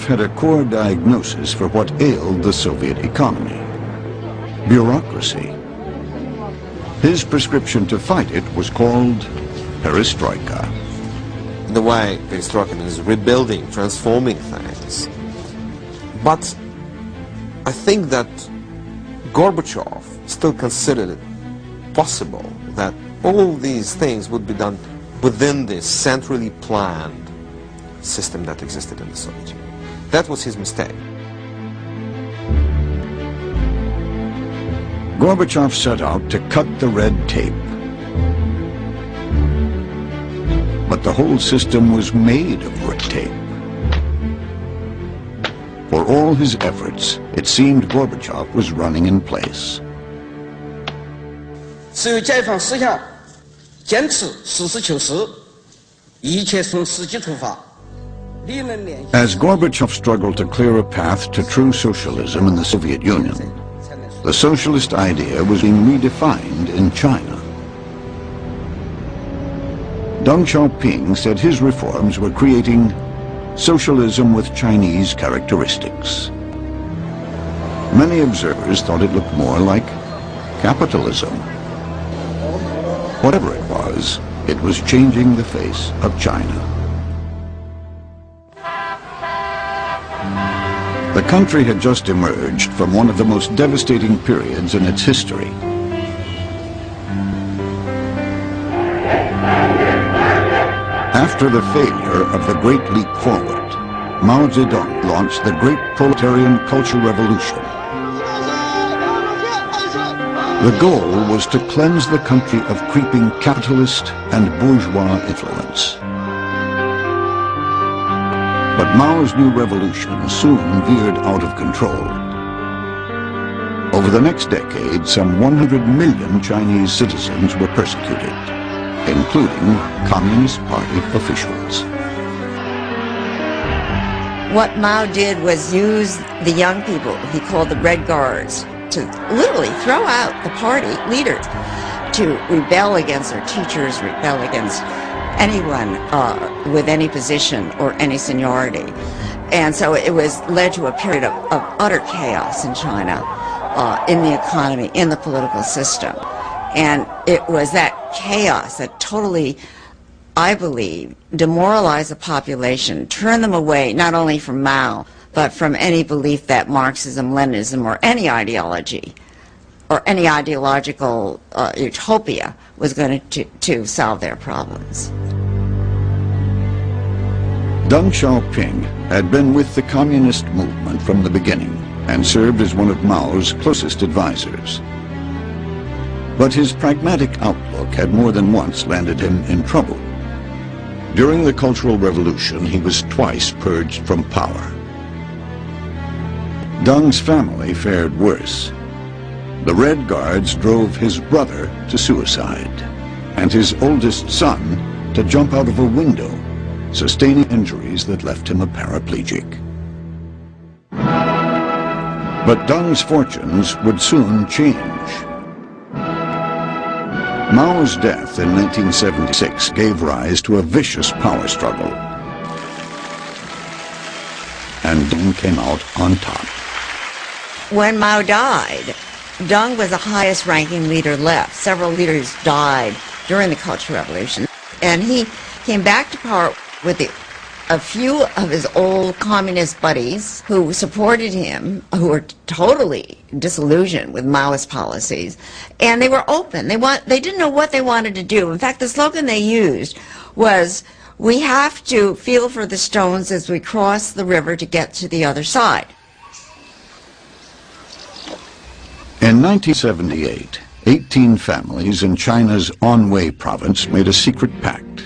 Gorbachev had a core diagnosis for what ailed the Soviet economy: bureaucracy. His prescription to fight it was called perestroika. In a way, perestroika means rebuilding, transforming things. But I think that Gorbachev still considered it possible that all these things would be done within this centrally planned system that existed in the Soviet Union. That was his mistake. Gorbachev set out to cut the red tape. But the whole system was made of red tape. For all his efforts, it seemed Gorbachev was running in place. As Gorbachev struggled to clear a path to true socialism in the Soviet Union, the socialist idea was being redefined in China. Deng Xiaoping said his reforms were creating socialism with Chinese characteristics. Many observers thought it looked more like capitalism. Whatever it was changing the face of China. The country had just emerged from one of the most devastating periods in its history. After the failure of the Great Leap Forward, Mao Zedong launched the Great Proletarian Cultural Revolution. The goal was to cleanse the country of creeping capitalist and bourgeois influence. But Mao's new revolution soon veered out of control. Over the next decade, some 100 million Chinese citizens were persecuted, including Communist Party officials. What Mao did was use the young people he called the Red Guards to literally throw out the party leaders, to rebel against their teachers, rebel against anyone with any position or any seniority. And so it led to a period of utter chaos in China, in the economy, in the political system. And it was that chaos that totally, I believe, demoralized the population, turned them away not only from Mao, but from any belief that Marxism, Leninism, or any ideology, or any ideological utopia was going to solve their problems. Deng Xiaoping had been with the communist movement from the beginning and served as one of Mao's closest advisors. But his pragmatic outlook had more than once landed him in trouble. During the Cultural Revolution, he was twice purged from power. Deng's family fared worse. The Red Guards drove his brother to suicide, and his oldest son to jump out of a window, sustaining injuries that left him a paraplegic. But Deng's fortunes would soon change. Mao's death in 1976 gave rise to a vicious power struggle, and Deng came out on top. When Mao died, Deng was the highest ranking leader left. Several leaders died during the Cultural Revolution, and he came back to power with a few of his old communist buddies who supported him, who were totally disillusioned with Maoist policies, and they were open. They didn't know what they wanted to do. In fact, the slogan they used was, "We have to feel for the stones as we cross the river to get to the other side." In 1978, 18 families in China's Anhui province made a secret pact.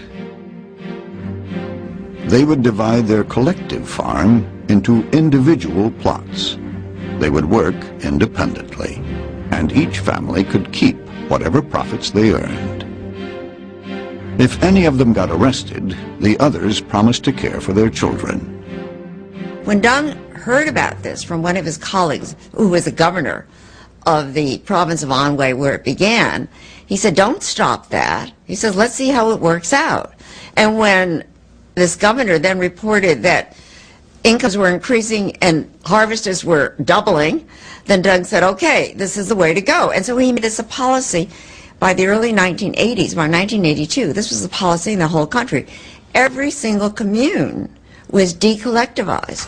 They would divide their collective farm into individual plots. They would work independently, and each family could keep whatever profits they earned. If any of them got arrested, the others promised to care for their children. When Deng heard about this from one of his colleagues, who was the governor of the province of Anhui where it began, he said, "Don't stop that." He says, "Let's see how it works out." And when this governor then reported that incomes were increasing and harvests were doubling, then Deng said, okay, this is the way to go. And so he made this a policy by the early 1980s, by 1982. This was the policy in the whole country. Every single commune was decollectivized.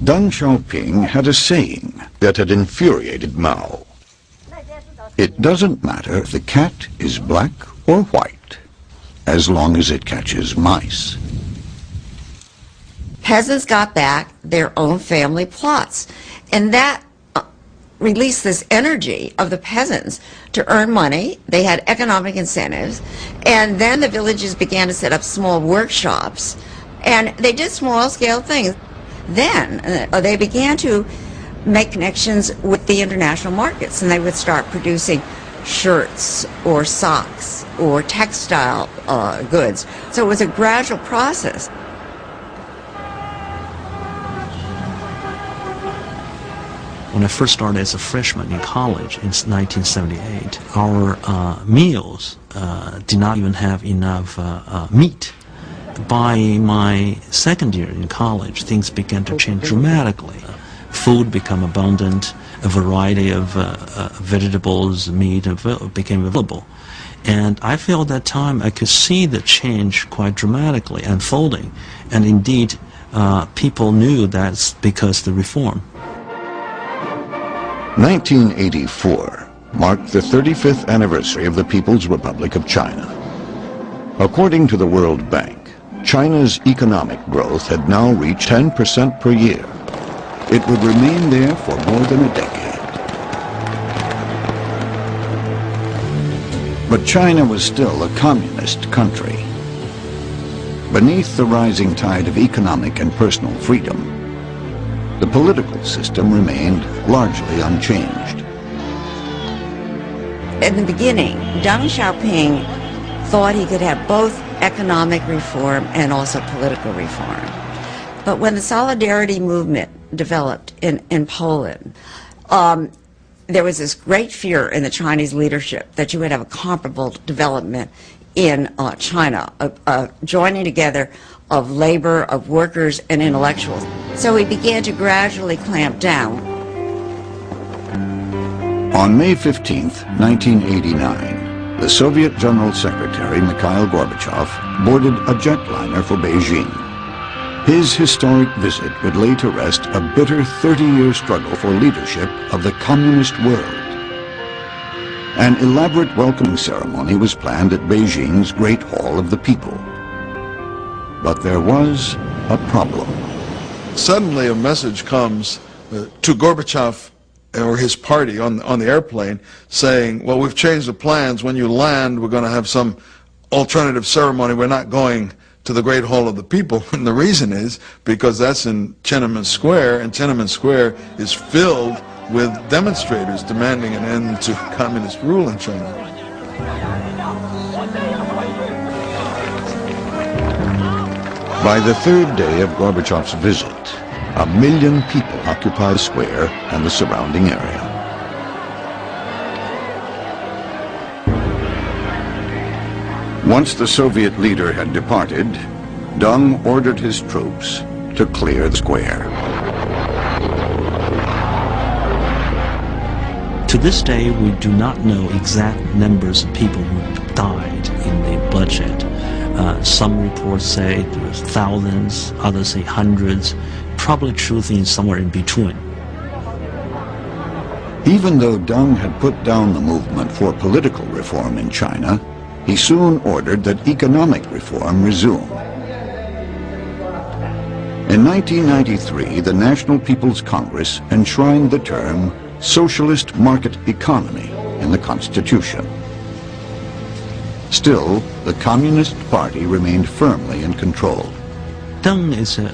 Deng Xiaoping had a saying that had infuriated Mao. It doesn't matter if the cat is black or white, as long as it catches mice. Peasants got back their own family plots, and that released this energy of the peasants to earn money. They had economic incentives, and then the villages began to set up small workshops, and they did small-scale things. Then they began to make connections with the international markets, and they would start producing shirts or socks or textile goods. So it was a gradual process. When I first started as a freshman in college in 1978, our meals did not even have enough meat. By my second year in college, things began to change dramatically. Food became abundant, a variety of vegetables, meat became available. And I feel at that time I could see the change quite dramatically unfolding. And indeed, people knew that's because of the reform. 1984 marked the 35th anniversary of the People's Republic of China. According to the World Bank, China's economic growth had now reached 10% per year. It would remain there for more than a decade. But China was still a communist country. Beneath the rising tide of economic and personal freedom, the political system remained largely unchanged. In the beginning, Deng Xiaoping thought he could have both economic reform and also political reform. But when the Solidarity movement developed in Poland, there was this great fear in the Chinese leadership that you would have a comparable development in China, a joining together of labor, of workers, and intellectuals. So he began to gradually clamp down. On May 15th, 1989, the Soviet General Secretary Mikhail Gorbachev boarded a jetliner for Beijing. His historic visit would lay to rest a bitter 30-year struggle for leadership of the communist world. An elaborate welcoming ceremony was planned at Beijing's Great Hall of the People. But there was a problem. Suddenly a message comes to Gorbachev or his party on the airplane saying, well, we've changed the plans. When you land, we're going to have some alternative ceremony. We're not going to the Great Hall of the People. And the reason is because that's in Tiananmen Square, and Tiananmen Square is filled with demonstrators demanding an end to communist rule in China. By the third day of Gorbachev's visit, 1 million people occupied the square and the surrounding area. Once the Soviet leader had departed, Deng ordered his troops to clear the square. To this day, we do not know exact numbers of people who died in the bloodshed. Some reports say there was thousands, others say hundreds. Probably truth is somewhere in between. Even though Deng had put down the movement for political reform in China, he soon ordered that economic reform resume. In 1993, the National People's Congress enshrined the term socialist market economy in the Constitution. Still, the Communist Party remained firmly in control. Deng is a